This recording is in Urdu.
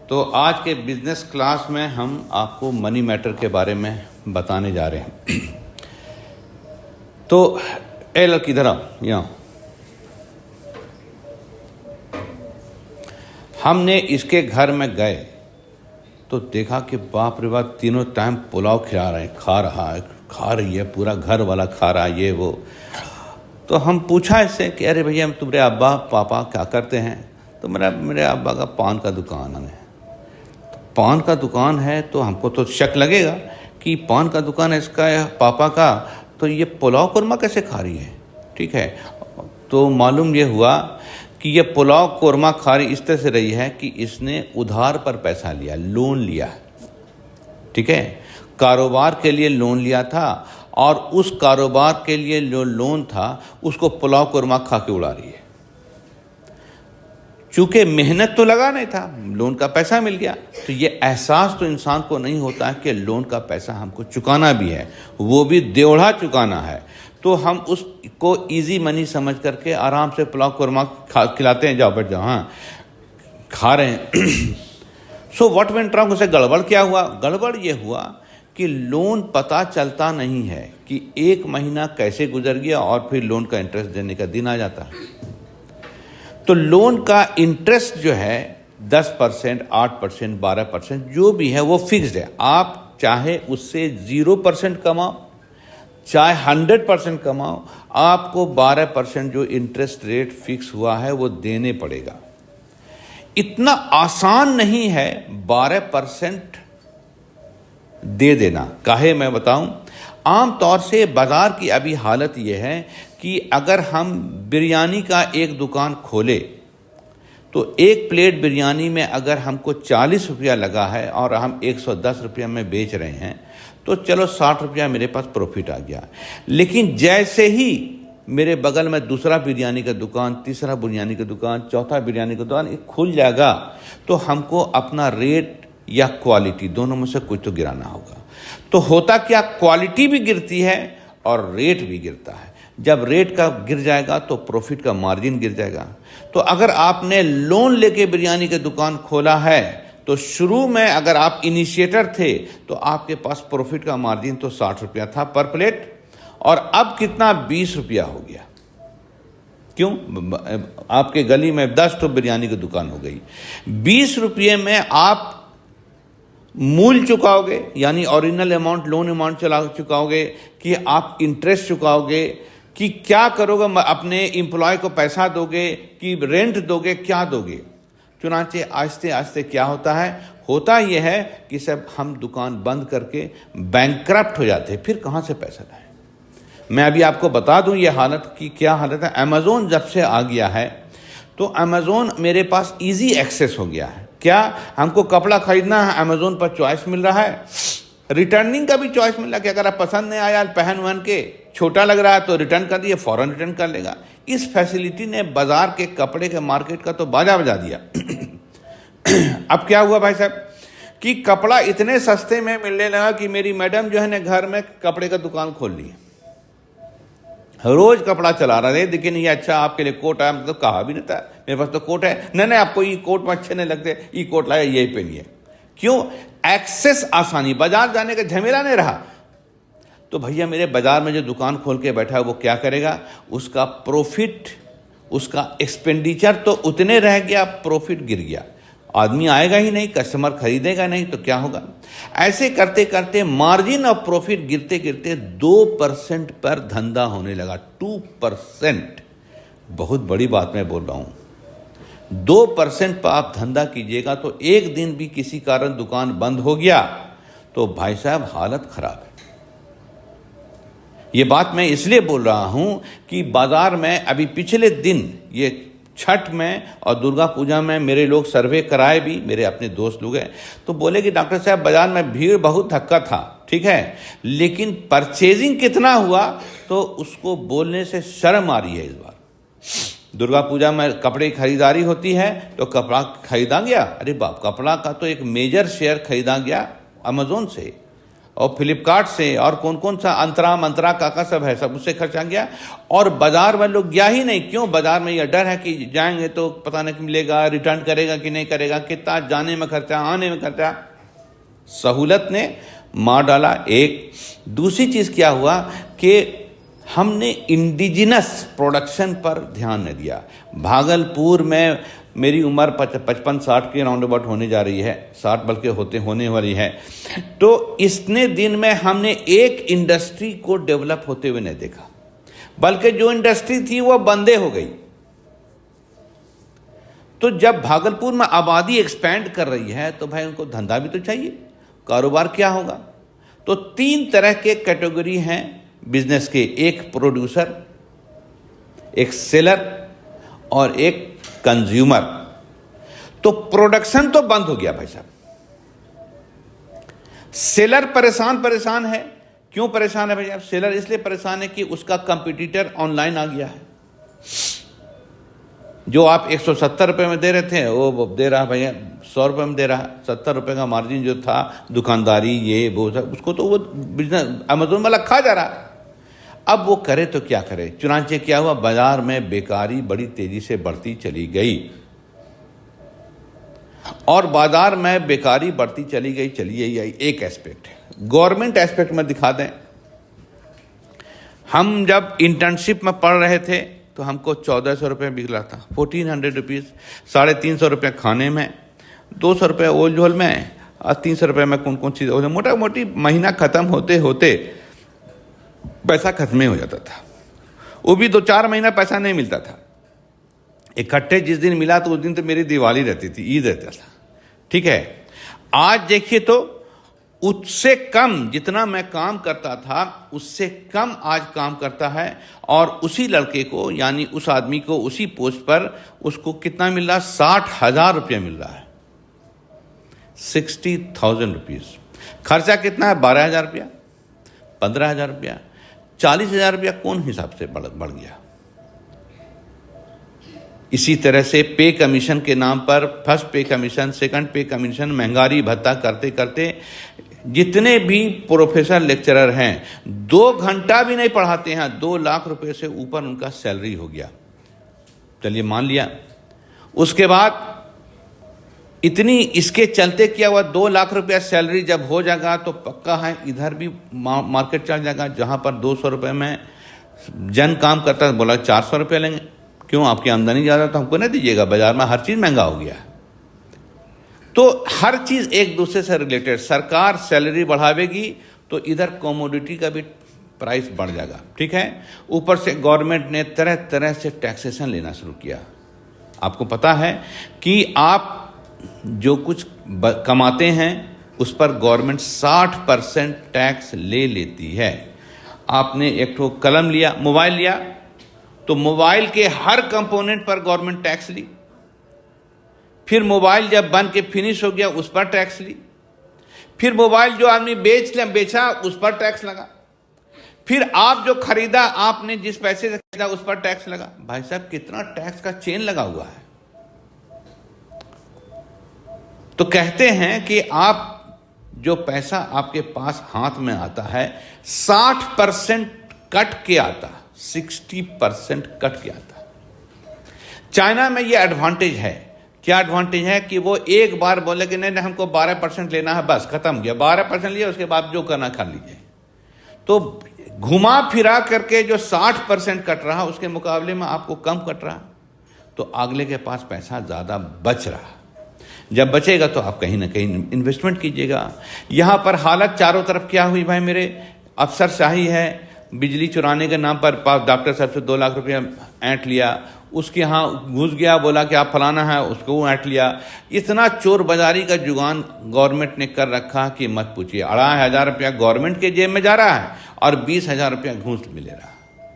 تو آج کے بزنس کلاس میں ہم آپ کو منی میٹر کے بارے میں بتانے جا رہے ہیں. تو اے لڑکی ادھر آؤ یہاں. ہم نے اس کے گھر میں گئے تو دیکھا کہ باپ رے باپ تینوں ٹائم پلاؤ کھا رہی ہے پورا گھر والا کھا رہا ہے یہ وہ. تو ہم پوچھا اس سے کہ ارے بھیا تمہارے ابا پاپا کیا کرتے ہیں؟ تو میرے ابا کا پان کا دکان ہے. پان کا دکان ہے تو ہم کو تو شک لگے گا کہ پان کا دکان ہے اس کا پاپا کا، تو یہ پلاؤ قورمہ کیسے کھا رہی ہے؟ ٹھیک ہے. تو معلوم یہ ہوا کہ یہ پلاؤ قورمہ کھا رہی اس طرح سے رہی ہے کہ اس نے ادھار پر پیسہ لیا، لون لیا. ٹھیک ہے، کاروبار کے لیے لون لیا تھا اور اس کاروبار کے لیے جو لون تھا اس کو پلاؤ قورمہ کھا کے اڑا رہی ہے. چونکہ محنت تو لگا نہیں تھا، لون کا پیسہ مل گیا. تو یہ احساس تو انسان کو نہیں ہوتا ہے کہ لون کا پیسہ ہم کو چکانا بھی ہے، وہ بھی دیوڑا چکانا ہے. تو ہم اس کو ایزی منی سمجھ کر کے آرام سے پلاؤ قورمہ کھلاتے ہیں، جاؤ بیٹھ جاؤ. ہاں کھا رہے ہیں. سو واٹ وینٹ رانگ، اسے گڑبڑ کیا ہوا؟ گڑبڑ یہ ہوا کہ لون پتہ چلتا نہیں ہے کہ ایک مہینہ کیسے گزر گیا اور پھر لون کا انٹرسٹ دینے کا دن آ جاتا ہے. تو لون کا انٹرسٹ جو ہے 10%، 8%، 12% جو بھی ہے وہ فکسڈ ہے. آپ چاہے اس سے 0% کماؤ چاہے 100% کماؤ، آپ کو 12% جو انٹرسٹ ریٹ فکس ہوا ہے وہ دینے پڑے گا. اتنا آسان نہیں ہے 12% دے دینا. کاہے میں بتاؤں، عام طور سے بازار کی ابھی حالت یہ ہے کہ اگر ہم بریانی کا ایک دکان کھولے تو ایک پلیٹ بریانی میں اگر ہم کو 40 روپیہ لگا ہے اور ہم 110 روپیہ میں بیچ رہے ہیں تو چلو 60 روپیہ میرے پاس پروفٹ آ گیا. لیکن جیسے ہی میرے بغل میں دوسرا بریانی کا دکان، تیسرا بریانی کا دکان، چوتھا بریانی کا دکان کھل جائے گا تو ہم کو اپنا ریٹ یا کوالٹی دونوں میں سے کچھ تو گرانا ہوگا. تو ہوتا کیا، کوالٹی بھی گرتی ہے اور ریٹ بھی گرتا ہے. جب ریٹ کا گر جائے گا تو پروفٹ کا مارجن گر جائے گا. تو اگر آپ نے لون لے کے بریانی کی دکان کھولا ہے تو شروع میں اگر آپ انیشیٹر تھے تو آپ کے پاس پروفٹ کا مارجن تو 60 روپیہ تھا پر پلیٹ، اور اب کتنا 20 روپیہ ہو گیا. کیوں؟ آپ کے گلی میں 10 تو بریانی کی دکان ہو گئی. 20 روپیے میں آپ مول چکاؤ گے، یعنی اوریجنل اماؤنٹ، لون اماؤنٹ چکاؤ گے کہ آپ انٹرسٹ چکاؤ گے کہ کیا کرو گے؟ اپنے امپلائی کو پیسہ دو گے کہ رینٹ دو گے، کیا دو گے؟ چنانچہ آہستہ آہستہ کیا ہوتا یہ ہے کہ سب ہم دکان بند کر کے بینکرپٹ ہو جاتے ہیں. پھر کہاں سے پیسہ لائیں؟ میں ابھی آپ کو بتا دوں یہ حالت کی کیا حالت ہے. امیزون جب سے آ گیا ہے تو امیزون میرے پاس ایزی ایکسیس ہو گیا ہے. کیا ہم کو کپڑا خریدنا ہے امیزون پر چوائس مل رہا ہے، ریٹرننگ کا بھی چوائس مل رہا ہے کہ اگر آپ پسند نہیں آیا پہن کے چھوٹا لگ رہا ہے تو ریٹرن کر دیے، فوراً ریٹرن کر لے گا. اس فیسلٹی نے بازار کے کپڑے کے مارکیٹ کا تو باجا بجا دیا. اب کیا ہوا بھائی صاحب کہ کپڑا اتنے سستے میں ملنے لگا کہ میری میڈم جو ہے نا گھر میں کپڑے کا دکان کھول لی. روز کپڑا چلا رہا ہے. دیکھیں یہ اچھا آپ کے لیے کوٹ آیا، مطلب کہا بھی نہیں تھا میرے پاس تو کوٹ ہے. نہیں آپ کو یہ کوٹ میں اچھے نہیں لگتے، یہ کوٹ لایا یہی پہنیے. کیوں؟ ایکسس آسانی، بازار جانے کا جھمیلا نہیں رہا. تو بھیا میرے بازار میں جو دکان کھول کے بیٹھا ہے وہ کیا کرے گا؟ اس کا پروفٹ، اس کا ایکسپینڈیچر تو اتنے رہ گیا، پروفٹ گر گیا. آدمی آئے گا ہی نہیں، کسٹمر خریدے گا نہیں تو کیا ہوگا؟ ایسے کرتے کرتے مارجن اور پروفٹ گرتے گرتے 2% پر دھندا ہونے لگا. 2%، بہت بڑی بات میں بول رہا ہوں. 2% پر آپ دھندا کیجئے گا تو ایک دن بھی کسی کارن دکان بند ہو گیا تو بھائی صاحب حالت خراب ہے. یہ بات میں اس لیے بول رہا ہوں کہ بازار میں ابھی پچھلے دن یہ چھٹ میں اور درگا پوجا میں میرے لوگ سروے کرائے بھی، میرے اپنے دوست لوگ ہیں، تو بولے کہ ڈاکٹر صاحب بازار میں بھیڑ بہت دھکا تھا، ٹھیک ہے، لیکن پرچیزنگ کتنا ہوا تو اس کو بولنے سے شرم آ رہی ہے. اس بار درگا پوجا میں کپڑے خریداری ہوتی ہے تو کپڑا خریدا گیا، ارے باپ، کپڑا کا تو ایک میجر شیئر خریدا گیا امیزون سے. اور فلپکارٹ سے اور کون کون سا منترا کا سب ہے، سب اس سے خرچہ گیا، اور بازار میں لوگ گیا ہی نہیں. کیوں؟ بازار میں یہ ڈر ہے کہ جائیں گے تو پتہ نہیں ملے گا، ریٹرن کرے گا کہ نہیں کرے گا، کتنا جانے میں خرچہ، آنے میں خرچہ. سہولت نے مار ڈالا. ایک دوسری چیز کیا ہوا کہ ہم نے انڈیجنس پروڈکشن پر دھیان نہ دیا. بھاگلپور میں میری عمر 55-60 کے راؤنڈ اباؤٹ ہونے جا رہی ہے، 60 بلکہ ہونے والی ہے. تو اتنے دن میں ہم نے ایک انڈسٹری کو ڈیولپ ہوتے ہوئے نہیں دیکھا، بلکہ جو انڈسٹری تھی وہ بندے ہو گئی. تو جب بھاگلپور میں آبادی ایکسپینڈ کر رہی ہے تو بھائی ان کو دھندا بھی تو چاہیے، کاروبار کیا ہوگا؟ تو 3 طرح کے کیٹیگری ہیں بزنس کے، ایک پروڈیوسر، ایک سیلر اور ایک کنزیومر. تو پروڈکشن تو بند ہو گیا بھائی صاحب. سیلر پریشان ہے. کیوں پریشان ہے بھائی صاحب؟ سیلر اس لیے پریشان ہے کہ اس کا کمپیٹیٹر آن لائن آ گیا ہے. جو آپ 170 روپے میں دے رہے تھے وہ دے رہا بھائی 100 روپے میں دے رہا. 70 روپے کا مارجن جو تھا دکانداری یہ وہ اس کو تو وہ بزنس امیزون والا کھا جا رہا. اب وہ کرے تو کیا کرے؟ چنانچہ کیا ہوا، بازار میں بیکاری بڑی تیزی سے بڑھتی چلی گئی. اور بازار میں بیکاری بڑھتی چلی گئی. ایک ایسپیکٹ ہے. گورنمنٹ ایسپیکٹ میں دکھا دیں. ہم جب انٹرنشپ میں پڑھ رہے تھے تو ہم کو 1400 روپے مل رہا تھا، 1400 روپیز. 350 روپے کھانے میں، 200 روپے اول جھول میں، اور 300 روپے میں کون چیز موٹا موٹی مہینہ ختم ہوتے ہوتے پیسہ ختم ہو جاتا تھا. وہ بھی 2-4 مہینہ پیسہ نہیں ملتا تھا. اکٹھے جس دن ملا تو اس دن تو میری دیوالی رہتی تھی، عید رہتا تھا. ٹھیک ہے. آج دیکھیے تو اس سے کم جتنا میں کام کرتا تھا اس سے کم آج کام کرتا ہے، اور اسی لڑکے کو یعنی اس آدمی کو اسی پوسٹ پر اس کو کتنا مل رہا؟ 60,000 روپیہ مل رہا ہے. 60,000 روپیز. خرچہ کتنا ہے؟ 12,000 روپیہ، 15,000 روپیہ، 40,000 روپیہ کون حساب سے بڑھ گیا؟ اسی طرح سے پے کمیشن کے نام پر فرسٹ پے کمیشن، سیکنڈ پے کمیشن، مہنگاری بھتہ کرتے کرتے جتنے بھی پروفیسر لیکچرر ہیں 2 گھنٹہ بھی نہیں پڑھاتے ہیں، 2 لاکھ روپے سے اوپر ان کا سیلری ہو گیا. چلیے مان لیا. اس کے بعد اتنی اس کے چلتے کیا ہوا، 2 لاکھ روپیہ سیلری جب ہو جائے گا تو پکا ہے ادھر بھی مارکیٹ چل جائے گا. جہاں پر 200 روپے میں جن کام کرتا ہے بولا 400 روپے لیں گے. کیوں؟ آپ کی آمدنی زیادہ تو ہم کو نہیں دیجیے گا، بازار میں ہر چیز مہنگا ہو گیا. تو ہر چیز ایک دوسرے سے ریلیٹڈ. سرکار سیلری بڑھاوے گی تو ادھر کوموڈیٹی کا بھی پرائس بڑھ جائے گا. ٹھیک ہے. اوپر سے گورنمنٹ نے طرح طرح سے ٹیکسیشن لینا شروع کیا. آپ کو پتا ہے کہ آپ جو کچھ کماتے ہیں اس پر گورنمنٹ 60% ٹیکس لے لیتی ہے. آپ نے ایک ٹھو قلم لیا، موبائل لیا، تو موبائل کے ہر کمپوننٹ پر گورنمنٹ ٹیکس لی. پھر موبائل جب بن کے فنش ہو گیا اس پر ٹیکس لی. پھر موبائل جو آدمی بیچا اس پر ٹیکس لگا. پھر آپ جو خریدا، آپ نے جس پیسے سے خریدا اس پر ٹیکس لگا. بھائی صاحب کتنا ٹیکس کا چین لگا ہوا ہے. تو کہتے ہیں کہ آپ جو پیسہ آپ کے پاس ہاتھ میں آتا ہے 60% کٹ کے آتا، 60% کٹ کے آتا. چائنا میں یہ ایڈوانٹیج ہے. کیا ایڈوانٹیج ہے؟ کہ وہ ایک بار بولے کہ نہیں ہم کو 12% لینا ہے، بس ختم گیا. 12% لیا، اس کے بعد جو کرنا کر لیجیے. تو گھما پھرا کر کے جو 60% کٹ رہا اس کے مقابلے میں آپ کو کم کٹ رہا، تو اگلے کے پاس پیسہ زیادہ بچ رہا. جب بچے گا تو آپ کہیں نہ کہیں انویسٹمنٹ کیجیے گا. یہاں پر حالت چاروں طرف کیا ہوئی بھائی میرے؟ افسر شاہی ہے. بجلی چرانے کے نام پر ڈاکٹر صاحب سے 2 لاکھ روپیہ اینٹ لیا. اس کے ہاں گھس گیا، بولا کہ آپ فلانا ہے، اس کو وہ اینٹ لیا. اتنا چور بازاری کا جگان گورنمنٹ نے کر رکھا کہ مت پوچھیے. 2,500 روپیہ گورنمنٹ کے جیب میں جا رہا ہے اور 20,000 روپیہ گھوس ملے رہا.